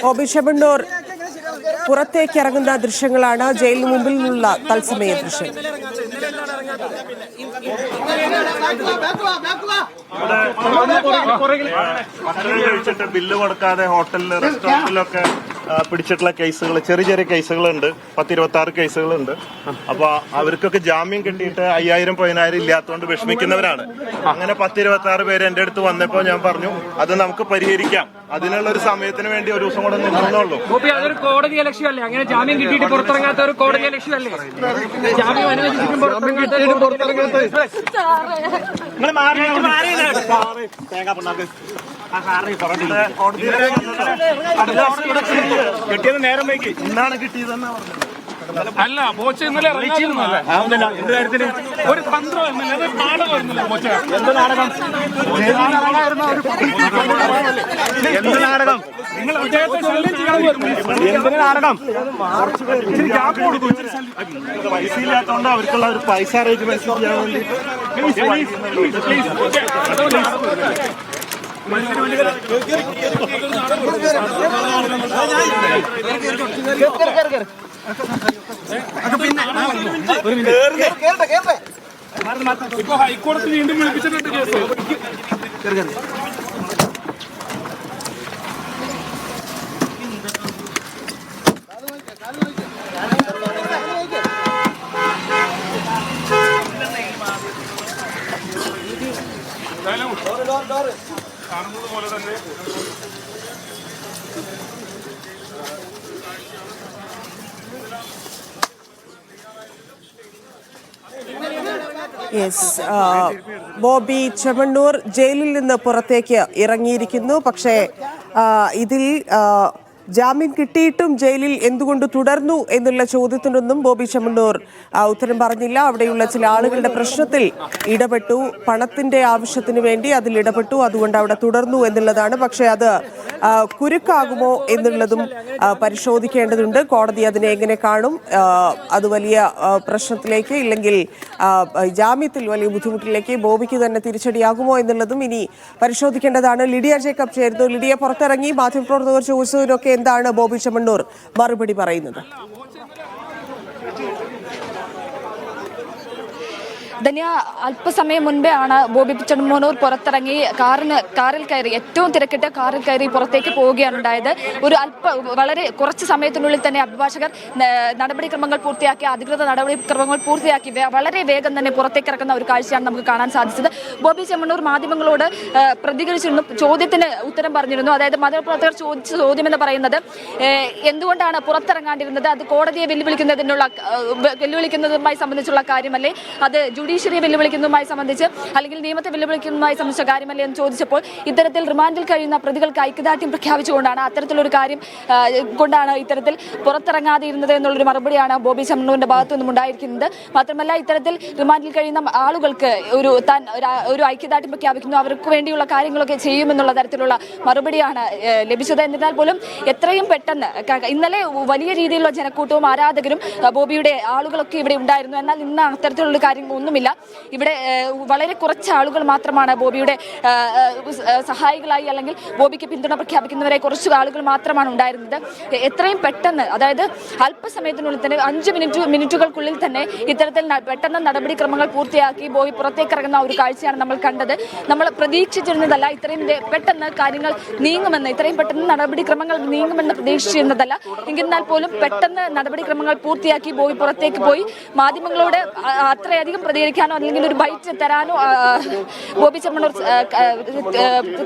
ബോബി ചെമ്മണ്ണൂർ പുറത്തേക്ക് ഇറങ്ങുന്ന ദൃശ്യങ്ങളാണ് ജയിലിന് മുമ്പിൽ നിന്നുള്ള തത്സമയ ദൃശ്യം. ബില്ല് കൊടുക്കാതെ ഹോട്ടലിൽ റെസ്റ്റോറന്റിലൊക്കെ പിടിച്ചിട്ടുള്ള കേസുകൾ, ചെറിയ ചെറിയ കേസുകളുണ്ട്. 10-26 കേസുകളുണ്ട്. അപ്പൊ അവർക്കൊക്കെ ജാമ്യം കിട്ടിയിട്ട് 5000-10,000 ഇല്ലാത്തതുകൊണ്ട് വിഷമിക്കുന്നവരാണ്. അങ്ങനെ 10-26 പേര് എന്റെ അടുത്ത് വന്നപ്പോ ഞാൻ പറഞ്ഞു അത് നമുക്ക് പരിഹരിക്കാം, അതിനുള്ള ഒരു സമയത്തിന് വേണ്ടി ഒരു ദിവസം കൂടെ നിന്നുള്ളൂ. അതൊരു കോടതി ലക്ഷ്യമല്ലേ? അങ്ങനെ ജാമ്യം കിട്ടിയിട്ട് പുറത്തിറങ്ങാത്ത ഒരു കോടതി ലക്ഷ്യമല്ലേ? ജാമ്യം അനുവദിച്ചിട്ടും പുറത്തിറങ്ങാത്ത കിട്ടിയത് നേരം വൈകി, ഇന്നാണ് കിട്ടിയതെന്നാ പറഞ്ഞത്. അല്ല ബോച്ച ഇന്നലെ ഒരു തന്ത്രം നാടകമായിരുന്നില്ല ബോച്ച. എന്ത് നാടകം? എന്ത് നാടകം? നിങ്ങൾ അദ്ദേഹത്തെ ശല്യം ചെയ്യാൻ എന്തിന് നാടകം? പൈസ ഇല്ലാത്തതുകൊണ്ട് അവർക്കുള്ള ഒരു പൈസ അറേഞ്ച്മെന്റ് ചെയ്യാൻ വേണ്ടി ഇപ്പൊ ഹൈക്കോടതി വീണ്ടും വിളിപ്പിച്ചിട്ടുണ്ട് കേസ്. കാണുന്നത് പോലെ തന്നെ ബോബി ചെമ്മണ്ണൂർ ജയിലിൽ നിന്ന് പുറത്തേക്ക് ഇറങ്ങിയിരിക്കുന്നു. പക്ഷേ ഇതിൽ ജാമ്യം കിട്ടിയിട്ടും ജയിലിൽ എന്തുകൊണ്ട് തുടർന്നു എന്നുള്ള ചോദ്യത്തിനൊന്നും ബോബി ചെമ്മണ്ണൂർ ഉത്തരം പറഞ്ഞില്ല. അവിടെയുള്ള ചില ആളുകളുടെ പ്രശ്നത്തിൽ ഇടപെട്ടു, പണത്തിന്റെ ആവശ്യത്തിന് വേണ്ടി അതിൽ ഇടപെട്ടു, അതുകൊണ്ട് അവിടെ തുടർന്നു എന്നുള്ളതാണ്. പക്ഷേ അത് കുരുക്കാകുമോ എന്നുള്ളതും പരിശോധിക്കേണ്ടതുണ്ട്. കോടതി അതിനെ എങ്ങനെ കാണും? അത് വലിയ പ്രശ്നത്തിലേക്ക് ഇല്ലെങ്കിൽ ജാമ്യത്തിൽ വലിയ ബുദ്ധിമുട്ടിലേക്ക് ബോബിക്ക് തന്നെ തിരിച്ചടിയാകുമോ എന്നുള്ളതും ഇനി പരിശോധിക്കേണ്ടതാണ്. ലിഡിയ ജേക്കബ് ചേരുന്നു. ലിഡിയ, പുറത്തിറങ്ങി മാധ്യമപ്രവർത്തകർ ചോദിച്ചതിനൊക്കെ എന്താണ് ബോബി ചെമ്മണ്ണൂർ മറുപടി പറയുന്നത്? ധന്യ, അല്പസമയം മുൻപേ ആണ് ബോബി ചെമ്മണ്ണൂർ പുറത്തിറങ്ങി കാറിൽ കയറി, ഏറ്റവും തിരക്കിട്ട കാറിൽ കയറി പുറത്തേക്ക് പോവുകയാണ് ഉണ്ടായത്. വളരെ കുറച്ച് സമയത്തിനുള്ളിൽ തന്നെ അഭിഭാഷകർ നടപടിക്രമങ്ങൾ പൂർത്തിയാക്കി, അധികൃത നടപടിക്രമങ്ങൾ പൂർത്തിയാക്കി വളരെ വേഗം തന്നെ പുറത്തേക്ക് ഇറക്കുന്ന ഒരു കാഴ്ചയാണ് നമുക്ക് കാണാൻ സാധിച്ചത്. ബോബി ചെമ്മണ്ണൂർ മാധ്യമങ്ങളോട് പ്രതികരിച്ചിരുന്നു, ചോദ്യത്തിന് ഉത്തരം പറഞ്ഞിരുന്നു. അതായത് മാധ്യമപ്രവർത്തകർ ചോദിച്ച ചോദ്യം എന്ന് പറയുന്നത് എന്തുകൊണ്ടാണ് പുറത്തിറങ്ങാണ്ടിരുന്നത്, അത് കോടതിയെ വെല്ലുവിളിക്കുന്നതുമായി സംബന്ധിച്ചുള്ള കാര്യമല്ലേ, അത് ജുഡീഷ്യറിയെ വെല്ലുവിളിക്കുന്നതുമായി സംബന്ധിച്ച് അല്ലെങ്കിൽ നിയമത്തെ വെല്ലുവിളിക്കുന്നതുമായി സംബന്ധിച്ച കാര്യമല്ലേ എന്ന് ചോദിച്ചപ്പോൾ ഇത്തരത്തിൽ റിമാൻഡിൽ കഴിയുന്ന പ്രതികൾക്ക് ഐക്യദാർഢ്യം പ്രഖ്യാപിച്ചുകൊണ്ടാണ്, അത്തരത്തിലൊരു കാര്യം കൊണ്ടാണ് ഇത്തരത്തിൽ പുറത്തിറങ്ങാതെ ഇരുന്നത് എന്നുള്ളൊരു മറുപടിയാണ് ബോബി ചെമ്മണ്ണൂരിന്റെ ഭാഗത്തു നിന്നും ഉണ്ടായിരിക്കുന്നത്. മാത്രമല്ല, ഇത്തരത്തിൽ റിമാൻഡിൽ കഴിയുന്ന ആളുകൾക്ക് ഒരു ഐക്യദാർഢ്യം പ്രഖ്യാപിക്കുന്നു, അവർക്ക് വേണ്ടിയുള്ള കാര്യങ്ങളൊക്കെ ചെയ്യുമെന്നുള്ള തരത്തിലുള്ള മറുപടിയാണ് ലഭിച്ചത്. എന്നിരുന്നാൽ പോലും എത്രയും പെട്ടെന്ന്, ഇന്നലെ വലിയ രീതിയിലുള്ള ജനക്കൂട്ടവും ആരാധകരും ബോബിയുടെ ആളുകളൊക്കെ ഇവിടെ ഉണ്ടായിരുന്നു. എന്നാൽ ഇന്ന് അത്തരത്തിലുള്ള കാര്യം ഒന്നുമില്ല. ഇവിടെ വളരെ കുറച്ച് ആളുകൾ മാത്രമാണ് ബോബിയുടെ സഹായികളായി അല്ലെങ്കിൽ ബോബിക്ക് പിന്തുണ പ്രഖ്യാപിക്കുന്നവരെ കുറച്ച് ആളുകൾ മാത്രമാണ് ഉണ്ടായിരുന്നത്. എത്രയും പെട്ടെന്ന്, അതായത് അല്പസമയത്തിനുള്ളിൽ തന്നെ 5 മിനിറ്റുകൾക്കുള്ളിൽ തന്നെ ഇത്തരത്തിൽ പെട്ടെന്ന് നടപടിക്രമങ്ങൾ പൂർത്തിയാക്കി ബോബി പുറത്തേക്ക് ഇറങ്ങുന്ന ഒരു കാഴ്ചയാണ് നമ്മൾ കണ്ടത്. നമ്മൾ പ്രതീക്ഷിച്ചിരുന്നതല്ല ഇത്രയും പെട്ടെന്ന് കാര്യങ്ങൾ നീങ്ങുമെന്ന്, ഇത്രയും പെട്ടെന്ന് നടപടിക്രമങ്ങൾ നീങ്ങുമെന്ന് പ്രതീക്ഷിച്ചിരുന്നതല്ല. എന്നാൽ പോലും പെട്ടെന്ന് നടപടിക്രമങ്ങൾ പൂർത്തിയാക്കി ബോബി പുറത്തേക്ക് പോയി. മാധ്യമങ്ങളോട് അത്രയധികം പ്രതികരിക്കാനോ അല്ലെങ്കിൽ ഒരു ബൈറ്റ് തരാനോ ബോബി ചെമ്മണ്ണൂർ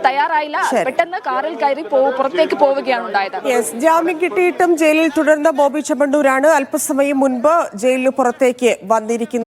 തയ്യാറായില്ല. പെട്ടെന്ന് കാറിൽ കയറി പുറത്തേക്ക് പോവുകയാണ് ഉണ്ടായത്. ജാമ്യം കിട്ടിയിട്ടും ജയിലിൽ തുടർന്ന ബോബി ചെമ്മണ്ണൂരാണ് അല്പസമയം മുൻപ് ജയിലിന് പുറത്തേക്ക് വന്നിരിക്കുന്നത്.